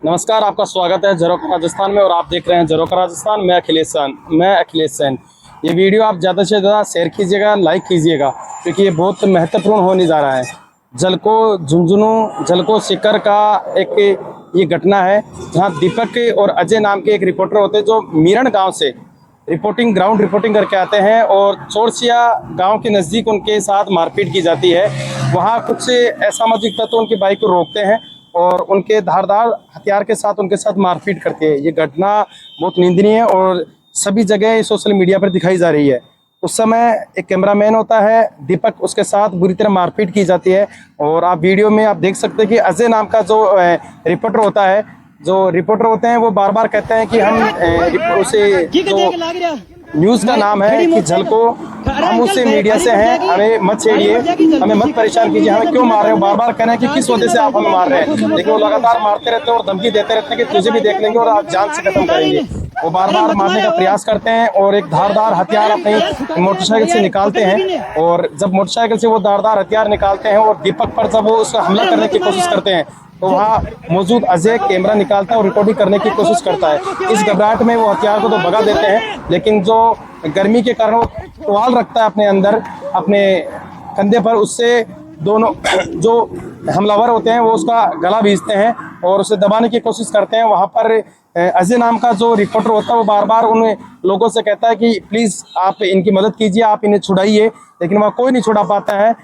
नमस्कार, आपका स्वागत है झरोखा राजस्थान में और आप देख रहे हैं झरोखा राजस्थान। मैं अखिलेश सैन। ये वीडियो आप ज़्यादा से ज़्यादा शेयर कीजिएगा, लाइक कीजिएगा, क्योंकि ये बहुत महत्वपूर्ण होने जा रहा है। जलको झुंझुनू जलको सीकर का एक ये घटना है, जहाँ दीपक और अजय नाम के एक रिपोर्टर होते हैं जो मीरण गाँव से ग्राउंड रिपोर्टिंग करके आते हैं और चोरसिया गांव के नज़दीक उनके साथ मारपीट की जाती है। वहां कुछ असामाजिक तत्व उनकी बाइक को रोकते हैं और उनके धारदार हथियार के साथ उनके साथ मारपीट करते हैं। ये घटना बहुत निंदनीय है और सभी जगह सोशल मीडिया पर दिखाई जा रही है। उस समय एक कैमरामैन होता है दीपक, उसके साथ बुरी तरह मारपीट की जाती है। और आप वीडियो में आप देख सकते हैं कि अजय नाम का जो रिपोर्टर होता है, वो बार बार कहते हैं कि हम उसे जो न्यूज़ का नाम है कि झलको, हम उससे मीडिया से हैं, हमें मत छेड़िए, हमें मत परेशान कीजिए, हमें क्यों मार रहे हो। बार बार कहना है कि किस वजह से आप हमें मार रहे हैं, लेकिन वो लगातार मारते रहते हैं और धमकी देते रहते हैं कि तुझे भी देख लेंगे और आप जान से खत्म करेंगे। वो बार बार मारने का प्रयास करते हैं और एक धारदार हथियार अपनी मोटरसाइकिल से निकालते हैं। और जब मोटरसाइकिल से वो धारदार हथियार निकालते हैं और दीपक पर जब वो उसका हमला करने की कोशिश करते हैं, तो वहाँ मौजूद अजय कैमरा निकालता है और रिकॉर्डिंग करने की कोशिश करता है। इस घबराहट में वो हथियार को तो भगा देते हैं, लेकिन जो गर्मी के कारण वो टुवाल रखता है अपने अंदर, अपने कंधे पर, उससे दोनों जो हमलावर होते हैं वो उसका गला भींचते हैं और उसे दबाने की कोशिश करते हैं। वहाँ पर अजय नाम का जो रिपोर्टर होता है वो बार बार उन लोगों से कहता है कि प्लीज़ आप इनकी मदद कीजिए, आप इन्हें छुड़ाइए, लेकिन वहाँ कोई नहीं छुड़ा पाता है।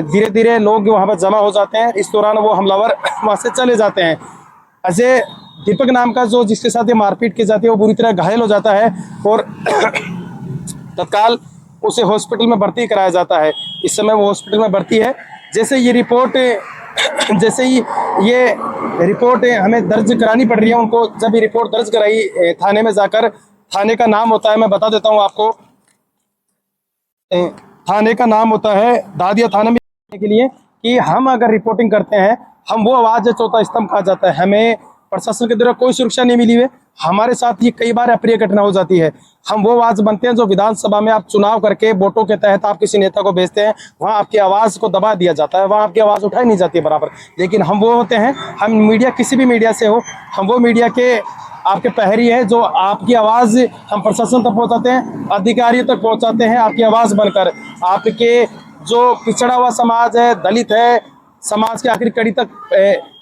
धीरे धीरे लोग वहाँ पर जमा हो जाते हैं। इस दौरान वो हमलावर वहाँ से चले जाते हैं। अजय दीपक नाम का जो जिसके साथ ये मारपीट की जाती है वो बुरी तरह घायल हो जाता है और तत्काल उसे हॉस्पिटल में भर्ती कराया जाता है। इस समय वो हॉस्पिटल में भर्ती है। जैसे ही ये रिपोर्ट हमें दर्ज करानी पड़ रही है उनको, जब ये रिपोर्ट दर्ज कराई थाने में जाकर, थाने का नाम होता है, मैं बता देता हूँ आपको, थाने का नाम होता है दादिया थाना में के लिए, कि हम अगर रिपोर्टिंग करते हैं, हम वो आवाज़ है चौथा स्तंभ कहा जाता है। हमें प्रशासन के द्वारा कोई सुरक्षा नहीं मिली है, हमारे साथ ये कई बार अप्रिय घटना हो जाती है। हम वो आवाज़ बनते हैं जो विधानसभा में आप चुनाव करके वोटों के तहत आप किसी नेता को भेजते हैं, वहाँ आपकी आवाज़ को दबा दिया जाता है, वहाँ आपकी आवाज़ उठाई नहीं जाती है बराबर। लेकिन हम वो होते हैं, हम मीडिया, किसी भी मीडिया से हो, हम वो मीडिया के आपके प्रहरी है जो आपकी आवाज़ हम प्रशासन तक पहुंचाते हैं, अधिकारियों तक पहुंचाते हैं, आपकी आवाज़ बनकर। आपके जो पिछड़ा हुआ समाज है, दलित है, समाज के आखिरी कड़ी तक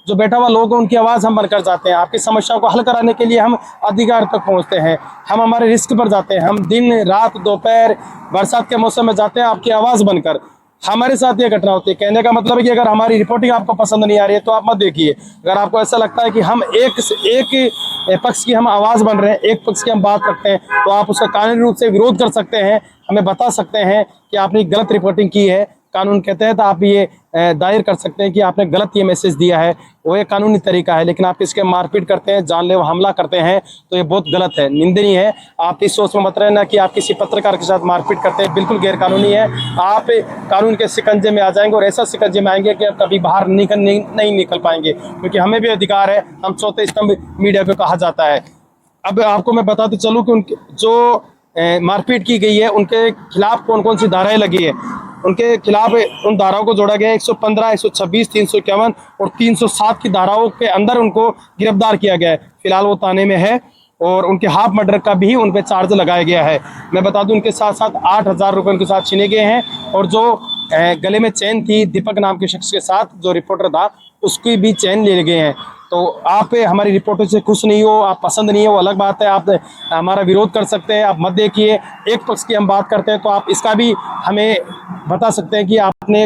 जो बैठा हुआ लोग हैं, उनकी आवाज़ हम बनकर जाते हैं। आपकी समस्याओं को हल कराने के लिए हम अधिकार तक पहुंचते हैं। हम हमारे रिस्क पर जाते हैं, हम दिन रात दोपहर बरसात के मौसम में जाते हैं आपकी आवाज़ बनकर। हमारे साथ ये घटना होती है। कहने का मतलब है कि अगर हमारी रिपोर्टिंग आपको पसंद नहीं आ रही है तो आप मत देखिए। अगर आपको ऐसा लगता है कि हम एक पक्ष की हम आवाज़ बन रहे हैं, एक पक्ष की हम बात रखते हैं, तो आप उसका कानूनी रूप से विरोध कर सकते हैं, हमें बता सकते हैं कि आपने गलत रिपोर्टिंग की है। कानून कहते हैं तो आप ये दायर कर सकते हैं कि आपने गलत ये मैसेज दिया है, वो एक कानूनी तरीका है। लेकिन आप इसके मारपीट करते हैं, जानलेवा हमला करते हैं, तो ये बहुत गलत है, निंदनीय है। आप इस सोच में मत रहना कि आप किसी पत्रकार के साथ मारपीट करते हैं, बिल्कुल गैरकानूनी है। आप कानून के शिकंजे में आ जाएंगे और ऐसा शिकंजे में आएंगे कि आप कभी बाहर नहीं निकल पाएंगे, क्योंकि हमें भी अधिकार है, हम चौथे स्तंभ मीडिया को कहा जाता है। अब आपको मैं बताते चलूँ कि उनके जो मारपीट की गई है उनके खिलाफ कौन कौन सी धाराएं लगी है। उनके खिलाफ उन धाराओं को जोड़ा गया है 115, 126, 351 और 307 की धाराओं के अंदर उनको गिरफ्तार किया गया है। फिलहाल वो थाने में है और उनके हाफ मर्डर का भी उन पर चार्ज लगाया गया है। मैं बता दूं उनके साथ साथ 8,000 रुपये उनके साथ छीने गए हैं और जो गले में चैन थी दीपक नाम के शख्स के साथ जो रिपोर्टर था, उसकी भी चैन ले गए हैं। तो आप हमारी रिपोर्टों से खुश नहीं हो, आप पसंद नहीं हो, अलग बात है, आप हमारा विरोध कर सकते हैं, आप मत देखिए। एक पक्ष की हम बात करते हैं तो आप इसका भी हमें बता सकते हैं कि आपने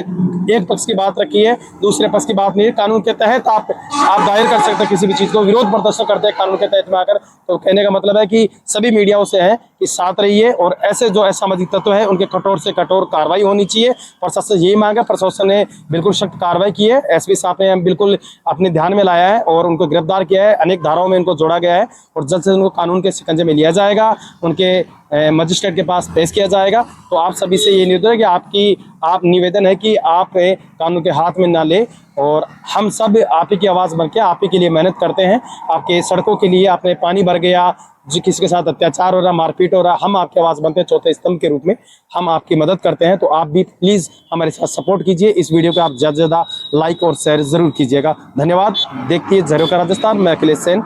एक पक्ष की बात रखी है, दूसरे पक्ष की बात नहीं है। कानून के तहत आप दायर कर सकते हैं किसी भी चीज़ को, विरोध प्रदर्शन करते हैं कानून के तहत में आकर। तो कहने का मतलब है कि सभी मीडियाओं से है कि साथ रहिए और ऐसे जो असामाजिक तत्व है उनके कठोर से कठोर कार्रवाई होनी चाहिए। प्रशासन यही मांग है, प्रशासन ने बिल्कुल सख्त कार्रवाई की है। एसपी साहब ने बिल्कुल अपने ध्यान में लाया है और उनको गिरफ्तार किया है, अनेक धाराओं में इनको जोड़ा गया है और जल्द से उनको कानून के शिकंजे में लिया जाएगा। उनके मजिस्ट्रेट के पास पेश किया जाएगा। तो आप सभी से ये निवेदन है कि आप कानून के हाथ में ना ले, और हम सब आप ही की आवाज़ बन के आप ही के लिए मेहनत करते हैं। आपके सड़कों के लिए, आपने पानी भर गया, जी किसी के साथ अत्याचार हो रहा, मारपीट हो रहा, हम आपकी आवाज़ बनते हैं चौथे स्तंभ के रूप में, हम आपकी मदद करते हैं। तो आप भी प्लीज़ हमारे साथ सपोर्ट कीजिए। इस वीडियो को आप ज़्यादा से ज़्यादा लाइक और शेयर ज़रूर कीजिएगा। धन्यवाद। देखिए झरोखा राजस्थान, मैं अखिलेश सेन।